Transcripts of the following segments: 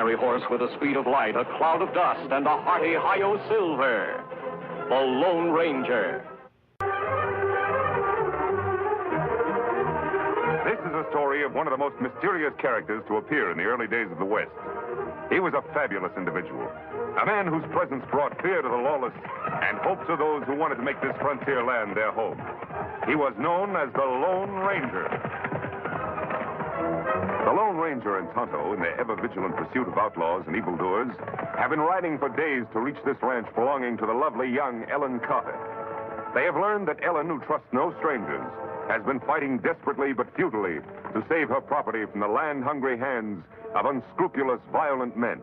fiery horse with the speed of light, a cloud of dust, and a hearty hi-yo silver. The Lone Ranger. This is a story of one of the most mysterious characters to appear in the early days of the West. He was a fabulous individual, a man whose presence brought fear to the lawless and hope to those who wanted to make this frontier land their home. He was known as the Lone Ranger. The Lone Ranger and Tonto, in their ever-vigilant pursuit of outlaws and evildoers, have been riding for days to reach this ranch belonging to the lovely young Ellen Carter. They have learned that Ellen, who trusts no strangers, has been fighting desperately but futilely to save her property from the land-hungry hands of unscrupulous, violent men.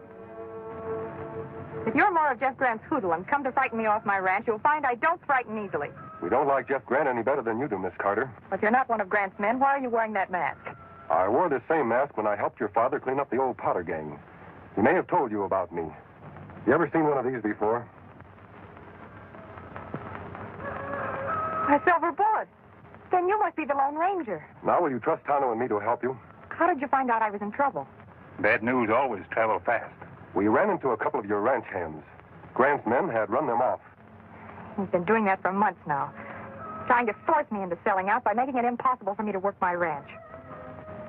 If you're more of Jeff Grant's hoodlum and come to frighten me off my ranch, you'll find I don't frighten easily. We don't like Jeff Grant any better than you do, Miss Carter. But you're not one of Grant's men. Why are you wearing that mask? I wore this same mask when I helped your father clean up the old Potter gang. He may have told you about me. You ever seen one of these before? A silver bullet. Then you must be the Lone Ranger. Now, will you trust Tonto and me to help you? How did you find out I was in trouble? Bad news always travel fast. We ran into a couple of your ranch hands. Grant's men had run them off. He's been doing that for months now, trying to force me into selling out by making it impossible for me to work my ranch.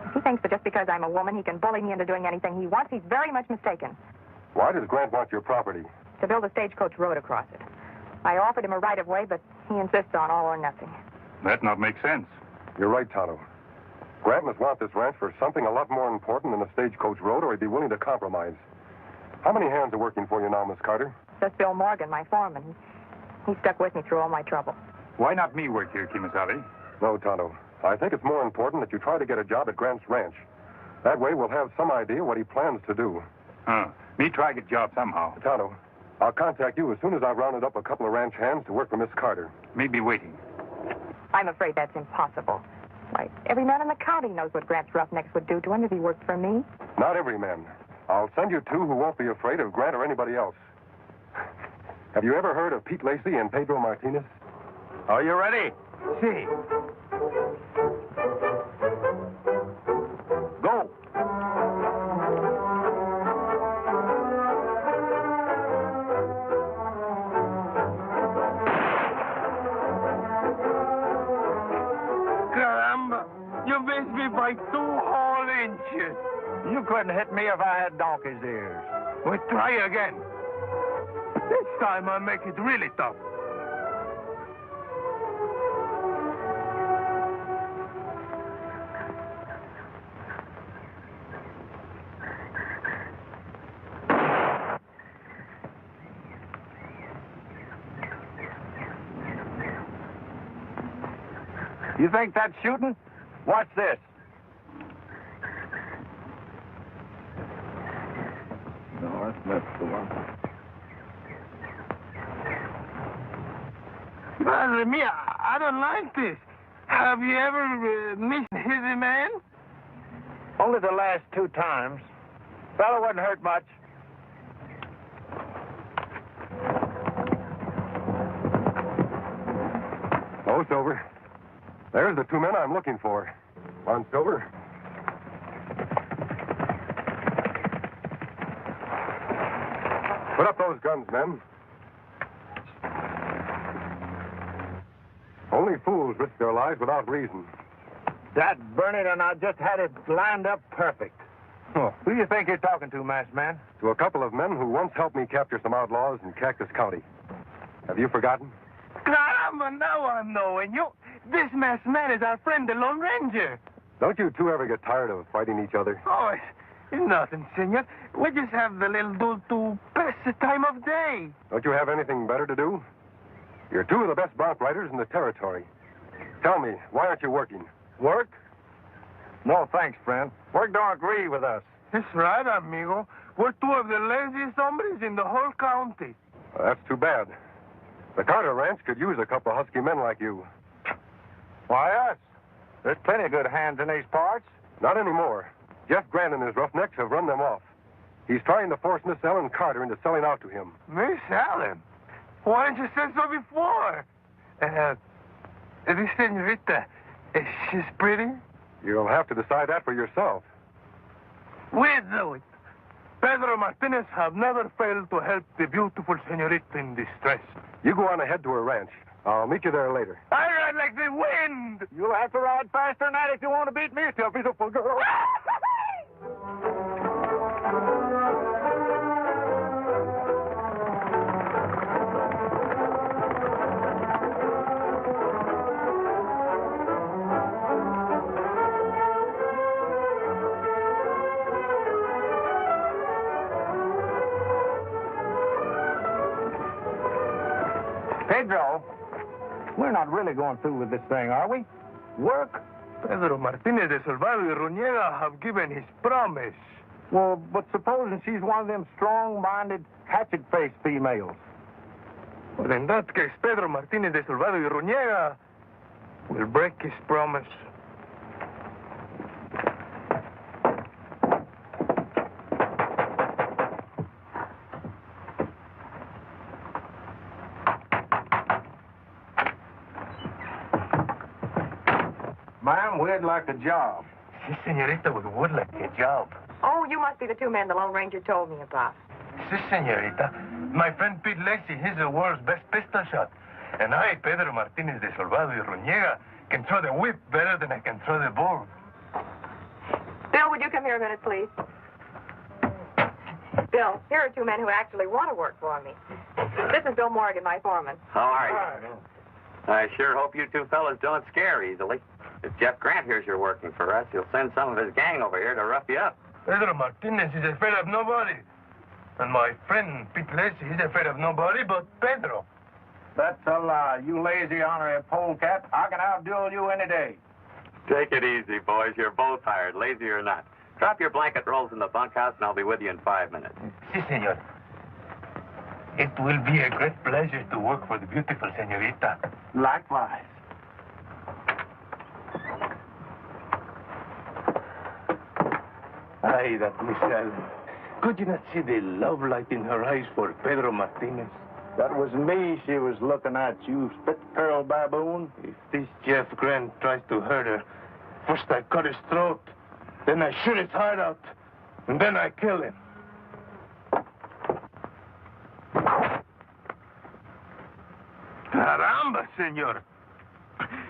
If he thinks that just because I'm a woman he can bully me into doing anything he wants, he's very much mistaken. Why does Grant want your property? To build a stagecoach road across it. I offered him a right-of-way, but he insists on all or nothing. That not make sense. You're right, Tonto. Grant must want this ranch for something a lot more important than a stagecoach road, or he'd be willing to compromise. How many hands are working for you now, Miss Carter? Just Bill Morgan, my foreman. He stuck with me through all my trouble. Why not me work here, Kimasabi? No, Tonto. I think it's more important that you try to get a job at Grant's ranch. That way we'll have some idea what he plans to do. Me try get job somehow. Tonto, I'll contact you as soon as I've rounded up a couple of ranch hands to work for Miss Carter. Me be waiting. I'm afraid that's impossible. Why, every man in the county knows what Grant's roughnecks would do to him if he worked for me. Not every man. I'll send you two who won't be afraid of Grant or anybody else. Have you ever heard of Pete Lacey and Pedro Martinez? Are you ready? See. Go. Caramba, you missed me by 2 whole inches. You couldn't hit me if I had donkey's ears. Well, try again. This time I'll make it really tough. You think that's shooting? Watch this. No, that's the one. Madre mia, I don't like this. Have you ever missed a man? Only the last 2 times. Fellow wasn't hurt much. Oh, Silver. There's the 2 men I'm looking for. On, Silver. Put up those guns, men. Only fools risk their lives without reason. That burning, and I just had it lined up perfect. Oh. Who do you think you're talking to, masked man? To a couple of men who once helped me capture some outlaws in Cactus County. Have you forgotten? Caramba, now I'm knowing you. This masked man is our friend, the Lone Ranger. Don't you two ever get tired of fighting each other? Oh, it's nothing, senor. We just have the little dude to pass the time of day. Don't you have anything better to do? You're 2 of the best bronc riders in the territory. Tell me, why aren't you working? Work? No, thanks, friend. Work don't agree with us. That's right, amigo. We're 2 of the laziest hombres in the whole county. Well, that's too bad. The Carter Ranch could use a couple of husky men like you. Why us? There's plenty of good hands in these parts. Not anymore. Jeff Grant and his roughnecks have run them off. He's trying to force Miss Ellen Carter into selling out to him. Miss Ellen? Why didn't you say so before? This senorita, she's pretty? You'll have to decide that for yourself. We'll do it. Pedro Martinez have never failed to help the beautiful senorita in distress. You go on ahead to her ranch. I'll meet you there later. I ride like the wind. You'll have to ride faster than that if you want to beat me to a beautiful girl. Pedro, we're not really going through with this thing, are we? Work? Pedro Martinez de Salvador y Ruñega have given his promise. Well, but supposing she's one of them strong-minded, hatchet-faced females. Well, in that case, Pedro Martinez de Salvador y Ruñega will break his promise. Ma'am, we'd like a job. Si, senorita, we would like a job. Oh, you must be the two men the Lone Ranger told me about. Si, senorita. My friend Pete Lacey, he's the world's best pistol shot. And I, Pedro Martinez de Salvador y Ruñega, can throw the whip better than I can throw the bull. Bill, would you come here a minute, please? Bill, here are two men who actually want to work for me. This is Bill Morgan, my foreman. How are you? I sure hope you two fellas don't scare easily. If Jeff Grant hears you're working for us, he'll send some of his gang over here to rough you up. Pedro Martinez is afraid of nobody. And my friend Pete Lacey, he's afraid of nobody but Pedro. That's a lie. You lazy honorary polecat. I can outduel you any day. Take it easy, boys. You're both hired, lazy or not. Drop your blanket rolls in the bunkhouse, and I'll be with you in 5 minutes. Si, senor. It will be a great pleasure to work for the beautiful senorita. Likewise. Ay, that Michelle. Could you not see the love light in her eyes for Pedro Martinez? That was me she was looking at, you spit-curled baboon. If this Jeff Grant tries to hurt her, first I cut his throat, then I shoot his heart out, and then I kill him. Caramba, senor.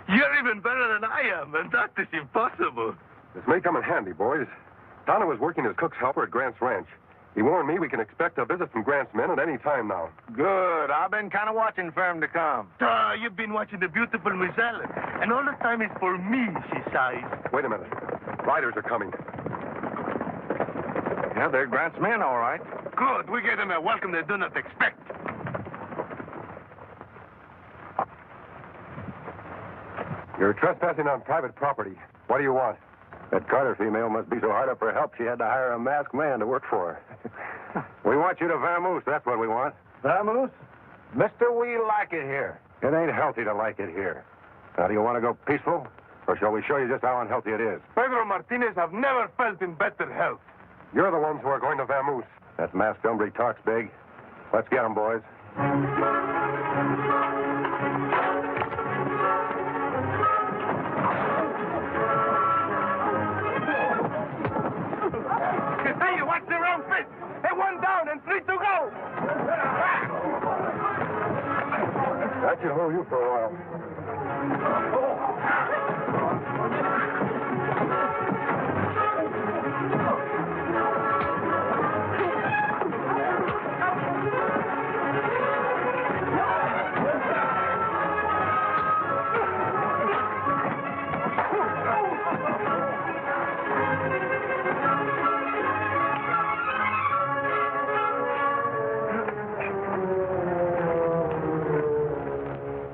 You're even better than I am, and that is impossible. This may come in handy, boys. Tonto is working as cook's helper at Grant's ranch. He warned me we can expect a visit from Grant's men at any time now. Good. I've been kind of watching for him to come. You've been watching the beautiful Miss Ellen, and all the time it's for me, she sighs. Wait a minute. Riders are coming. Yeah, they're Grant's men, all right. Good. We get them a welcome they do not expect. You're trespassing on private property. What do you want? That Carter female must be so hard up for help she had to hire a masked man to work for her. We want you to vamoose, that's what we want. Vamoose? Mister, we like it here. It ain't healthy to like it here. Now, do you want to go peaceful, or shall we show you just how unhealthy it is? Pedro Martinez have never felt in better health. You're the ones who are going to vamoose. That masked hombre talks big. Let's get him, boys. Hey, you watch the wrong fit. Hey, one down and 3 to go. That should hold you for a while.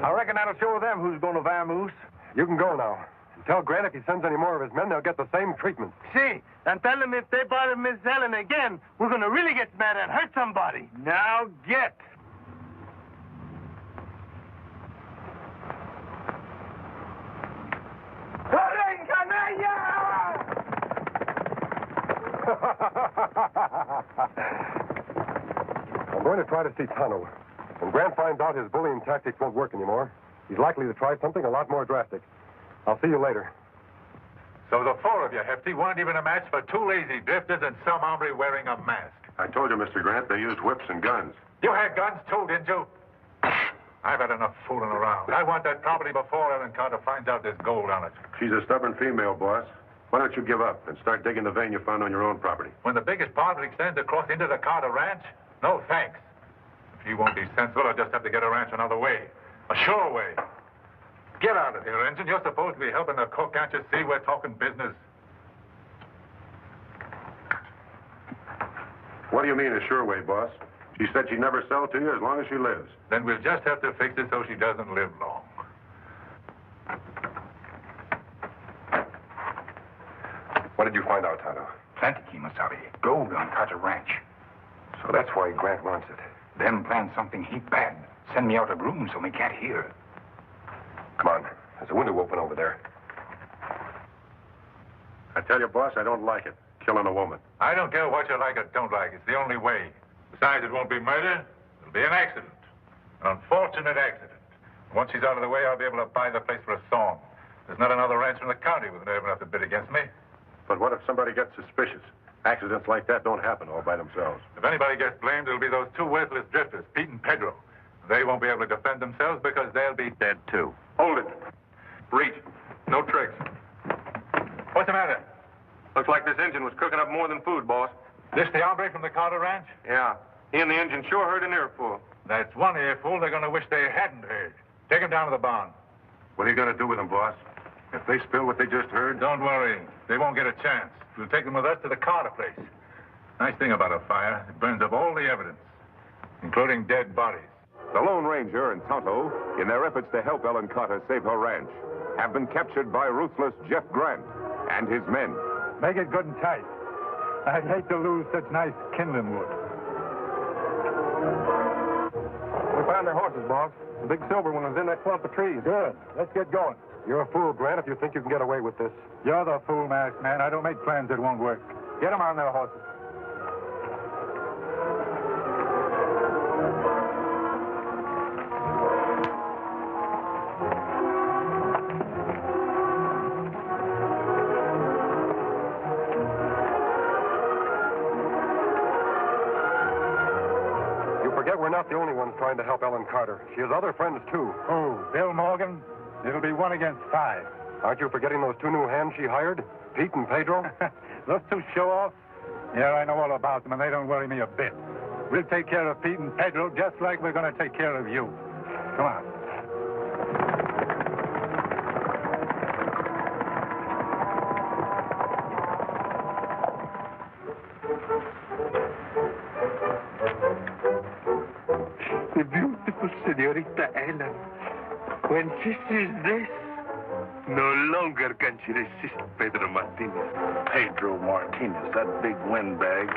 I reckon that'll show them who's going to vamoose. You can go now. And tell Grant if he sends any more of his men, they'll get the same treatment. See, and tell them if they bother Miss Ellen again, we're going to really get mad and hurt somebody. Now get. I'm going to try to see Tonto. When Grant finds out his bullying tactics won't work anymore, he's likely to try something a lot more drastic. I'll see you later. So the four of you, Hefty, weren't even a match for two lazy drifters and some hombre wearing a mask. I told you, Mr. Grant, they used whips and guns. You had guns too, didn't you? I've had enough fooling around. I want that property before Ellen Carter finds out there's gold on it. She's a stubborn female, boss. Why don't you give up and start digging the vein you found on your own property? When the biggest part of it extends across into the Carter Ranch? No, thanks. If you won't be sensible, I'll just have to get a ranch another way. A sure way. Get out of here, Engine. You're supposed to be helping the cook. Can't you see we're talking business? What do you mean, a sure way, boss? She said she'd never sell to you as long as she lives. Then we'll just have to fix it so she doesn't live long. What did you find out, Tonto? Plenty, Kimasabi. Gold on Carter Ranch. So that's why Grant wants it. Then plan something heap bad. Send me out of room so we can't hear. Come on. There's a window open over there. I tell you, boss, I don't like it. Killing a woman. I don't care what you like or don't like. It's the only way. Besides, it won't be murder. It'll be an accident. An unfortunate accident. Once she's out of the way, I'll be able to buy the place for a song. There's not another rancher in the county with nerve enough to bid against me. But what if somebody gets suspicious? Accidents like that don't happen all by themselves. If anybody gets blamed, it'll be those two worthless drifters, Pete and Pedro. They won't be able to defend themselves because they'll be dead, too. Hold it. Reach. No tricks. What's the matter? Looks like this engine was cooking up more than food, boss. This the hombre from the Carter Ranch? Yeah. He and the engine sure heard an earful. That's one earful they're going to wish they hadn't heard. Take him down to the barn. What are you going to do with them, boss? If they spill what they just heard? Don't worry. They won't get a chance. We'll take them with us to the Carter place. Nice thing about a fire, it burns up all the evidence, including dead bodies. The Lone Ranger and Tonto, in their efforts to help Ellen Carter save her ranch, have been captured by ruthless Jeff Grant and his men. Make it good and tight. I'd hate to lose such nice kindling wood. We found their horses, boss. The big silver one was in that clump of trees. Good. Let's get going. You're a fool, Grant, if you think you can get away with this. You're the fool, masked man. I don't make plans that won't work. Get them on their horses. You forget we're not the only ones trying to help Ellen Carter. She has other friends, too. Oh, Bill Morgan? It'll be 1 against 5. Aren't you forgetting those two new hands she hired? Pete and Pedro? Those two show-offs? Yeah, I know all about them, and they don't worry me a bit. We'll take care of Pete and Pedro just like we're going to take care of you. Come on. The beautiful Senorita Ellen. When she sees this, no longer can she resist Pedro Martinez. Pedro Martinez, that big windbag.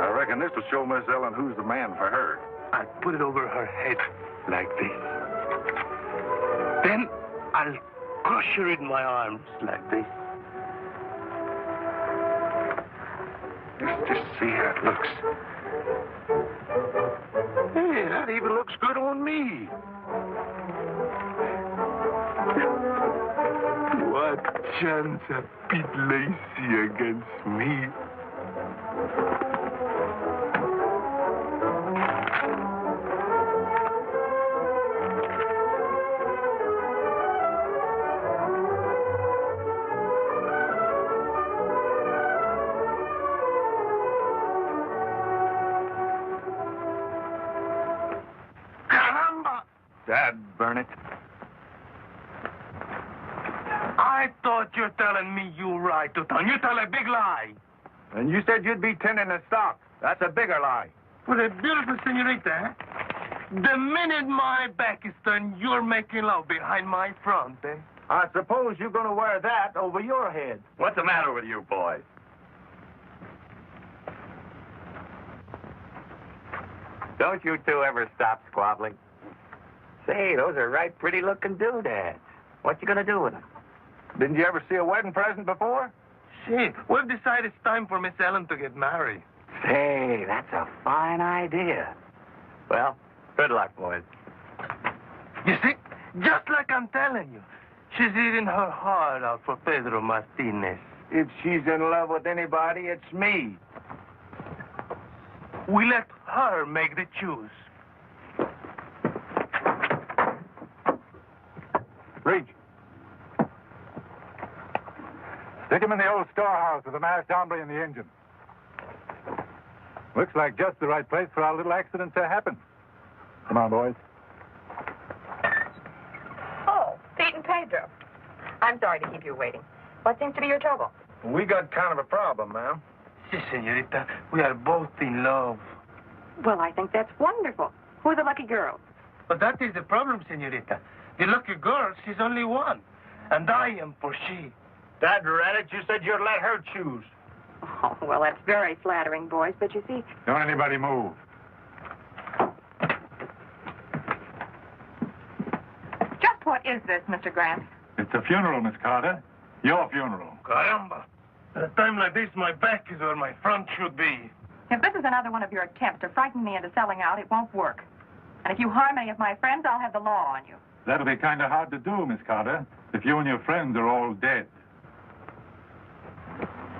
I reckon this will show Miss Ellen who's the man for her. I'll put it over her head like this. Then I'll crush her in my arms like this. Let's just see how it looks. Hey, that even looks good on me. What chance of Pete Lacey against me? Dad, burn it. I thought you're telling me you right, Tutan. You tell a big lie. And you said you'd be tending the stock. That's a bigger lie. For a beautiful senorita, eh? The minute my back is turned, you're making love behind my front, eh? I suppose you're going to wear that over your head. What's the matter with you boys? Don't you two ever stop squabbling? Say, those are right pretty-looking doodads. What you gonna do with them? Didn't you ever see a wedding present before? Say, we've decided it's time for Miss Ellen to get married. Say, that's a fine idea. Well, good luck, boys. You see, just like I'm telling you, she's eating her heart out for Pedro Martinez. If she's in love with anybody, it's me. We let her make the choose. Reach. Stick him in the old storehouse with the masked hombre in the engine. Looks like just the right place for our little accident to happen. Come on, boys. Oh, Pete and Pedro. I'm sorry to keep you waiting. What seems to be your trouble? We got kind of a problem, ma'am. Si, senorita. We are both in love. Well, I think that's wonderful. Who's the lucky girl? But that is the problem, senorita. The lucky girl, she's only one. And I am for she. Dad Reddit, you said you'd let her choose. Oh, well, that's very flattering, boys. But you see, Don't anybody move. just what is this, Mr. Grant? It's a funeral, Miss Carter. Your funeral. Caramba. At a time like this, my back is where my front should be. If this is another one of your attempts to frighten me into selling out, it won't work. And if you harm any of my friends, I'll have the law on you. That'll be kind of hard to do, Miss Carter, if you and your friends are all dead.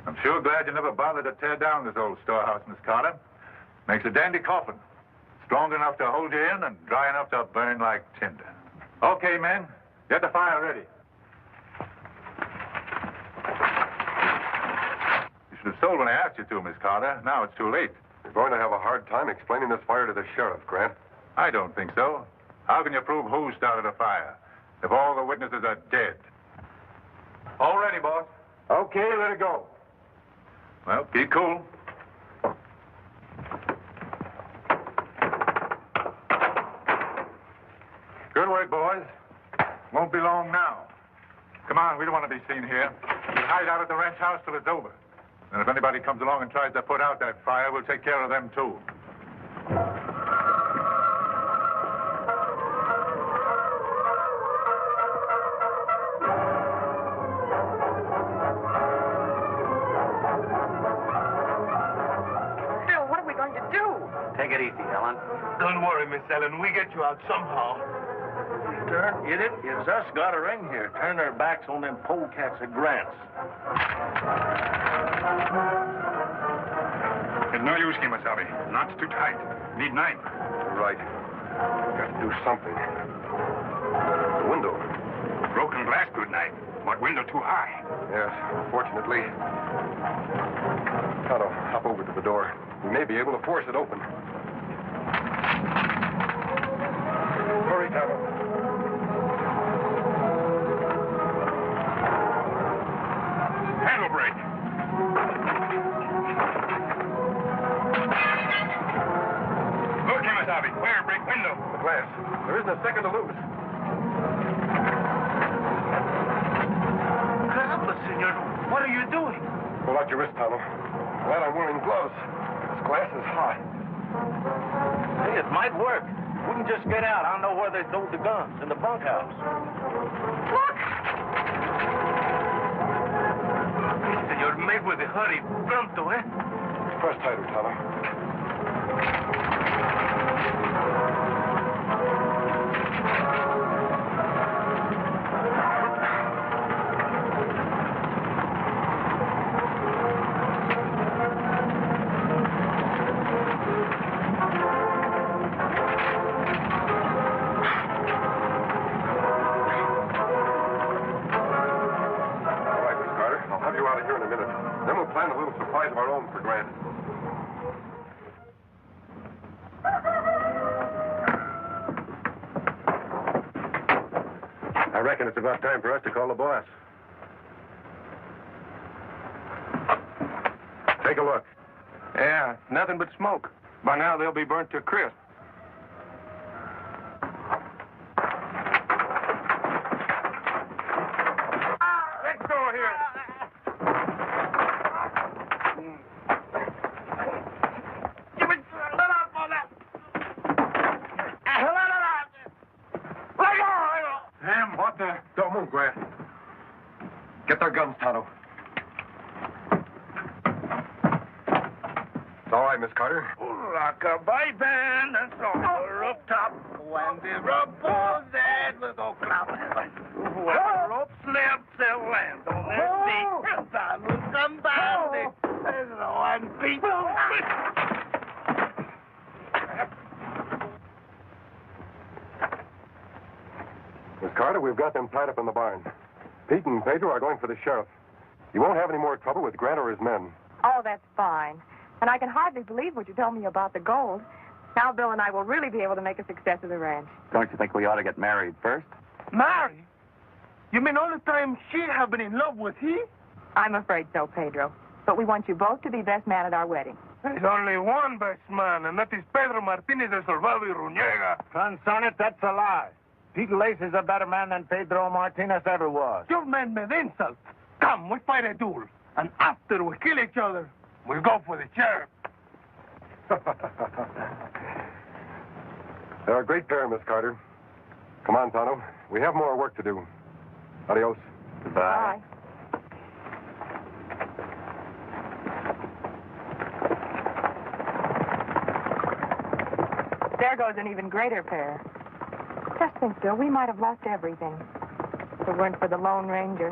I'm sure glad you never bothered to tear down this old storehouse, Miss Carter. Makes a dandy coffin. Strong enough to hold you in and dry enough to burn like tinder. Okay, men. Get the fire ready. You should have sold when I asked you to, Miss Carter. Now it's too late. You're going to have a hard time explaining this fire to the sheriff, Grant. I don't think so. How can you prove who started a fire if all the witnesses are dead? All ready, boss. Okay, let it go. Well, be cool. Good work, boys. Won't be long now. Come on, we don't want to be seen here. We'll hide out at the ranch house till it's over. And if anybody comes along and tries to put out that fire, we'll take care of them, too. Phil, what are we going to do? Take it easy, Helen. Don't worry, Miss Ellen. We get you out somehow. Turn, get it? It's us got her in here. Turn their backs on them polecats at Grant's. It's no use, Kimasabi. Knots too tight. Need knife. Right. Got to do something. The window. Broken glass, good knife. But window too high. Yes, fortunately. Tonto, hop over to the door. We may be able to force it open. Hurry, Tonto. Handle brake. Look, Kimasabi. Where? Break window. The glass. There isn't a second to lose. Caramba, senor. What are you doing? Pull out your wrist, Tonto. Glad I'm wearing gloves. This glass is hot. Hey, it might work. We can just get out. I know where they stowed the guns, in the bunkhouse. Look! Senor, make with a hurry. Pronto, eh? Press tighter, Tonto. Out of here in a minute. Then we'll plan a little surprise of our own for Grant. I reckon it's about time for us to call the boss. Take a look. Yeah, nothing but smoke. By now, they'll be burnt to a crisp. Let's go here. Damn, what the... Don't move, Grant. Get their guns, Tonto. It's all right, Miss Carter. Rock-a-bye band and on the rooftop. When the rope goes dead, we'll go clap. When the rope's left their land on their feet. And vamos combate. Pedro and Pete. Miss Carter, we've got them tied up in the barn. Pete and Pedro are going for the sheriff. You won't have any more trouble with Grant or his men. Oh, that's fine. And I can hardly believe what you told me about the gold. Now Bill and I will really be able to make a success of the ranch. Don't you think we ought to get married first? Marry? You mean all the time she have been in love with he? I'm afraid so, Pedro. But we want you both to be best man at our wedding. There's only one best man, and that is Pedro Martinez de Solvado y Ruñega. Concerning it, that's a lie. Pete Lacey's a better man than Pedro Martinez ever was. You men me the insult. Come, we fight a duel. And after we kill each other, we'll go for the sheriff. They're a great pair, Miss Carter. Come on, Tonto. We have more work to do. Adios. Bye. There goes an even greater pair. Just think, Bill, we might have lost everything if it weren't for the Lone Ranger.